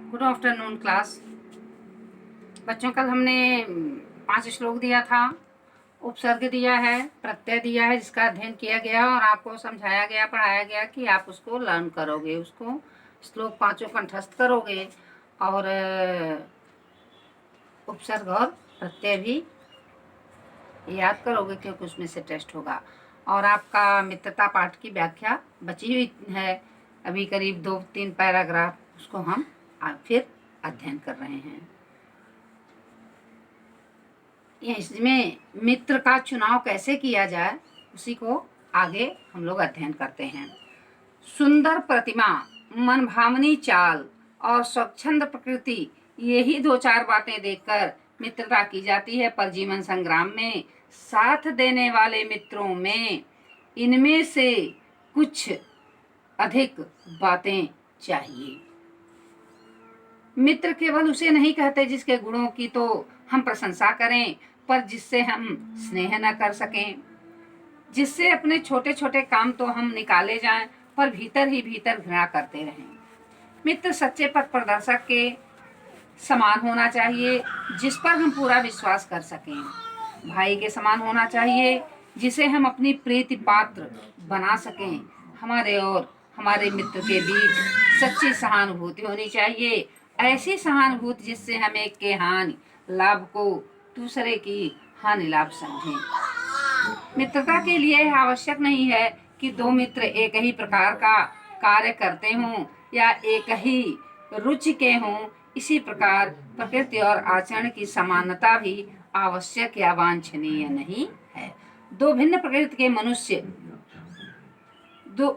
Good afternoon class. बच्चों, कल हमने 5 श्लोक दिया था, उपसर्ग दिया है, प्रत्यय दिया है, जिसका अध्ययन किया गया और आपको समझाया गया, पढ़ाया गया कि आप उसको लर्न करोगे, उसको श्लोक 5 कंठस्थ करोगे और उपसर्ग और प्रत्यय भी याद करोगे, क्योंकि उसमें से टेस्ट होगा। और आपका मित्रता पाठ की व्याख्या बची हुई है, अभी करीब 2-3 पैराग्राफ, उसको हम फिर अध्ययन कर रहे हैं। इसमें मित्र का चुनाव कैसे किया जाए, उसी को आगे हम लोग अध्ययन करते हैं। सुंदर प्रतिमा, मनभावनी चाल और स्वच्छंद प्रकृति, यही 2-4 बातें देखकर मित्रता की जाती है। पर जीवन संग्राम में साथ देने वाले मित्रों में इनमें से कुछ अधिक बातें चाहिए। मित्र केवल उसे नहीं कहते जिसके गुणों की तो हम प्रशंसा करें, पर जिससे हम स्नेह न कर सकें, जिससे अपने छोटे छोटे काम तो हम निकाले जाएं, पर भीतर ही भीतर घृणा करते रहें। मित्र सच्चे पथ प्रदर्शक के समान होना चाहिए, जिस पर हम पूरा विश्वास कर सकें। भाई के समान होना चाहिए, जिसे हम अपनी प्रीति पात्र बना सकें। हमारे और हमारे मित्र के बीच सच्ची सहानुभूति होनी चाहिए, ऐसी सहानुभूति जिससे हम एक के हानि लाभ को दूसरे की हानि लाभ समझें। मित्रता के लिए आवश्यक नहीं है कि 2 मित्र एक ही प्रकार का कार्य करते हों या एक ही रुचि के हों। इसी प्रकार प्रकृति और आचरण की समानता भी आवश्यक या वांछनीय नहीं है। 2 भिन्न प्रकृति के मनुष्य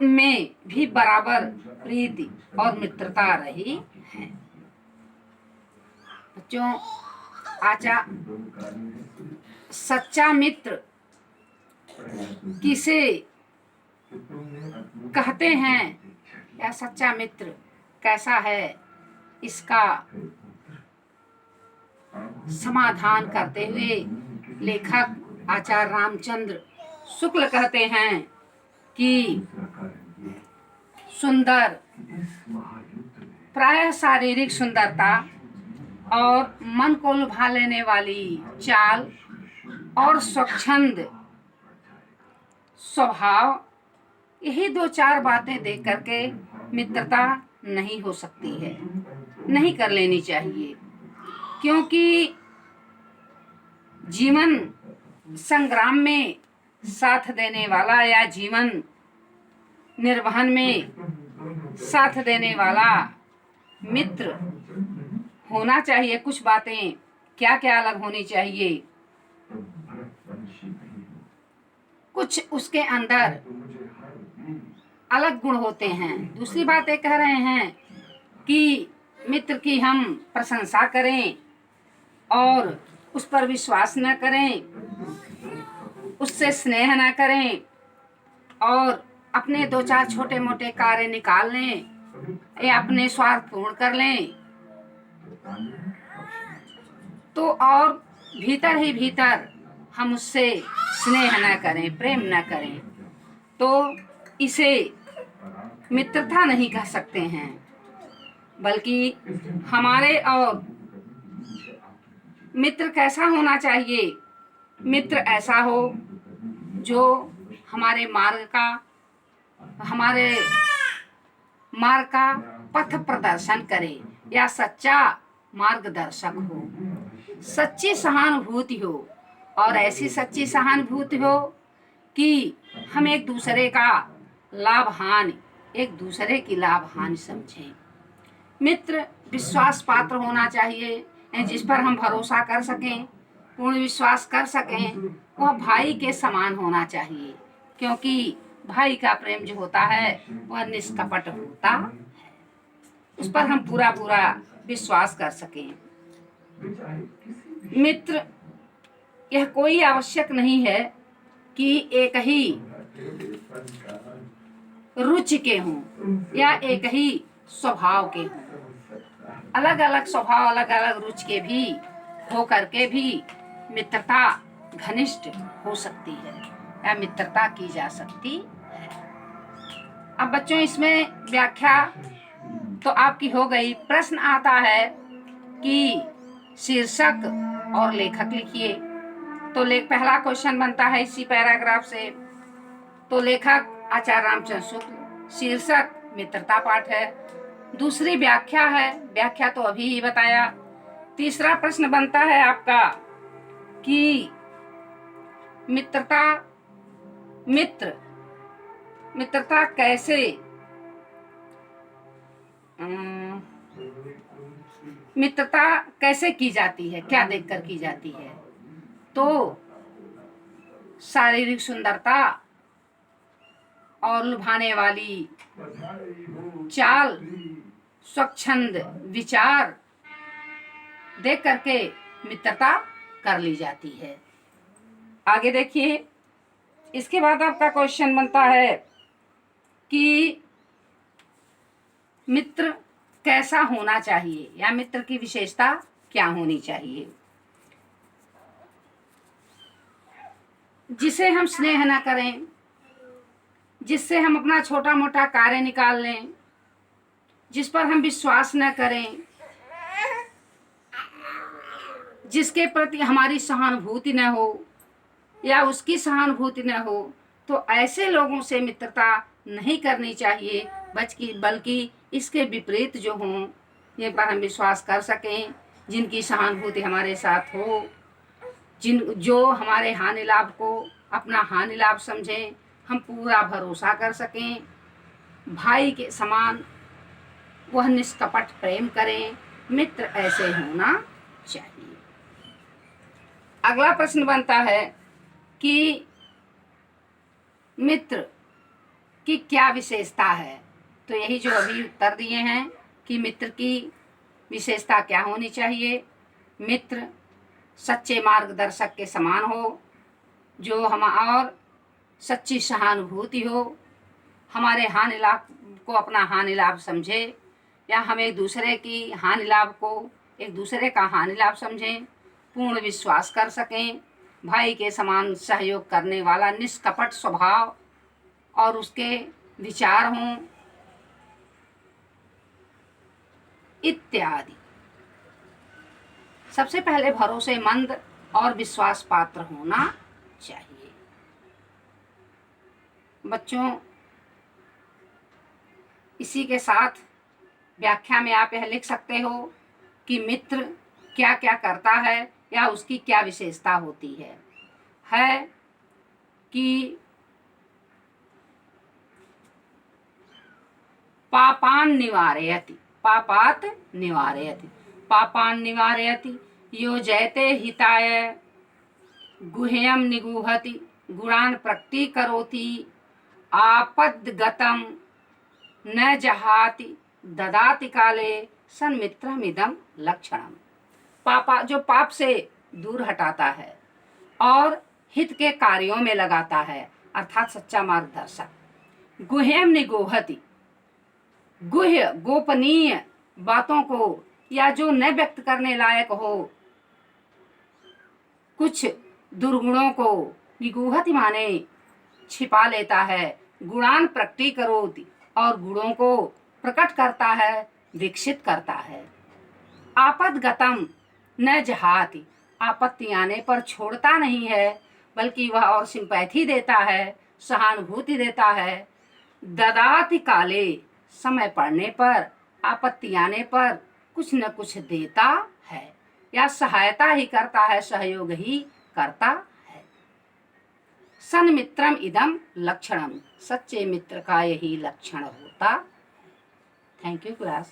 में भी बराबर प्रीति और मित्रता रही है। बच्चों, सच्चा मित्र किसे कहते हैं या सच्चा मित्र कैसा है, इसका समाधान करते हुए लेखक आचार्य रामचंद्र शुक्ल कहते हैं कि सुंदर प्रायः शारीरिक सुंदरता और मन को लुभा लेने वाली चाल और स्वच्छंद स्वभाव, यही 2-4 बातें देख करके मित्रता नहीं हो सकती है, नहीं कर लेनी चाहिए। क्योंकि जीवन संग्राम में साथ देने वाला या जीवन निर्वहन में साथ देने वाला मित्र होना चाहिए। कुछ बातें क्या क्या अलग होनी चाहिए, कुछ उसके अंदर अलग गुण होते हैं। दूसरी बात ये कह रहे हैं कि मित्र की हम प्रशंसा करें और उस पर विश्वास न करें, उससे स्नेह न करें और अपने 2-4 छोटे मोटे कार्य निकाल लें या अपने स्वार्थ पूर्ण कर लें, तो और भीतर ही भीतर हम उससे स्नेह न करें, प्रेम न करें, तो इसे मित्रता नहीं कह सकते हैं। बल्कि हमारे और मित्र कैसा होना चाहिए, मित्र ऐसा हो जो हमारे मार्ग का पथ प्रदर्शन करे या सच्चा मार्गदर्शक हो, सच्ची सहानुभूति हो और ऐसी सच्ची सहानुभूति हो कि हम एक दूसरे की लाभ हानि समझें। मित्र विश्वास पात्र होना चाहिए, जिस पर हम भरोसा कर सकें, पूर्ण विश्वास कर सकें। वह भाई के समान होना चाहिए, क्योंकि भाई का प्रेम जो होता है वह निष्कपट होता है, उस पर हम पूरा विश्वास कर सकें। मित्र यह कोई आवश्यक नहीं है कि एक ही रुचि के हों या एक ही स्वभाव के हों। अलग अलग स्वभाव, अलग अलग रुचि के भी हो करके भी मित्रता घनिष्ठ हो सकती है या मित्रता की जा सकती है। अब बच्चों, इसमें व्याख्या तो आपकी हो गई। प्रश्न आता है कि शीर्षक और लेखक लिखिए। तो पहला क्वेश्चन बनता है इसी पैराग्राफ से। तो लेखक आचार्य रामचंद्र शुक्ल, शीर्षक मित्रता पाठ है। दूसरी व्याख्या है, व्याख्या तो अभी ही बताया। तीसरा प्रश्न बनता है आपका कि मित्रता कैसे मित्रता कैसे की जाती है, क्या देखकर की जाती है। तो शारीरिक सुंदरता और लुभाने वाली चाल, स्वच्छंद विचार देख करके मित्रता कर ली जाती है। आगे देखिए, इसके बाद आपका क्वेश्चन बनता है कि मित्र कैसा होना चाहिए या मित्र की विशेषता क्या होनी चाहिए। जिसे हम स्नेह न करें, जिससे हम अपना छोटा मोटा कार्य निकाल लें, जिस पर हम विश्वास न करें, जिसके प्रति हमारी सहानुभूति न हो या उसकी सहानुभूति न हो, तो ऐसे लोगों से मित्रता नहीं करनी चाहिए। बल्कि इसके विपरीत जो हों, ये पर हम विश्वास कर सकें, जिनकी सहानुभूति हमारे साथ हो, जो हमारे हानि लाभ को अपना हानि लाभ समझें, हम पूरा भरोसा कर सकें, भाई के समान वह निष्कपट प्रेम करें। मित्र ऐसे होना चाहिए। अगला प्रश्न बनता है कि मित्र की क्या विशेषता है। तो यही जो अभी उत्तर दिए हैं कि मित्र की विशेषता क्या होनी चाहिए। मित्र सच्चे मार्गदर्शक के समान हो, जो हम और सच्ची सहानुभूति हो, हमारे हानि लाभ को अपना हानि लाभ समझे, या हम एक दूसरे की हानि लाभ को एक दूसरे का हानि लाभ समझें, पूर्ण विश्वास कर सकें, भाई के समान सहयोग करने वाला निष्कपट स्वभाव और उसके विचार हों, इत्यादि। सबसे पहले भरोसेमंद और विश्वास पात्र होना चाहिए। बच्चों, इसी के साथ व्याख्या में आप यह लिख सकते हो कि मित्र क्या क्या करता है या उसकी क्या विशेषता होती है कि पापान निवारयति, पापात निवारयति, पापान निवारयति, योजयते हिताय, गुह्यम निगूहति, गुणान प्रकटीकरोति, आपद्गतम न जहाति, ददाति काले, सन्मित्रमिदं लक्षणम। पापा जो पाप से दूर हटाता है और हित के कार्यों में लगाता है, अर्थात सच्चा मार्गदर्शक। गुह्यम निगूहति, गुह्य गोपनीय बातों को या जो न व्यक्त करने लायक हो, कुछ दुर्गुणों को निगूहति माने छिपा लेता है। गुणान प्रकटीकरोति, और गुणों को प्रकट करता है, विकसित करता है। आपदगतम न जहाति, आपत्ति आने पर छोड़ता नहीं है, बल्कि वह और सिंपैथी देता है, सहानुभूति देता है। ददाति काले, समय पड़ने पर, आपत्ति आने पर कुछ न कुछ देता है या सहायता ही करता है, सहयोग ही करता है। सन्मित्रम इदम लक्षणम, सच्चे मित्र का यही लक्षण होता। Thank you class.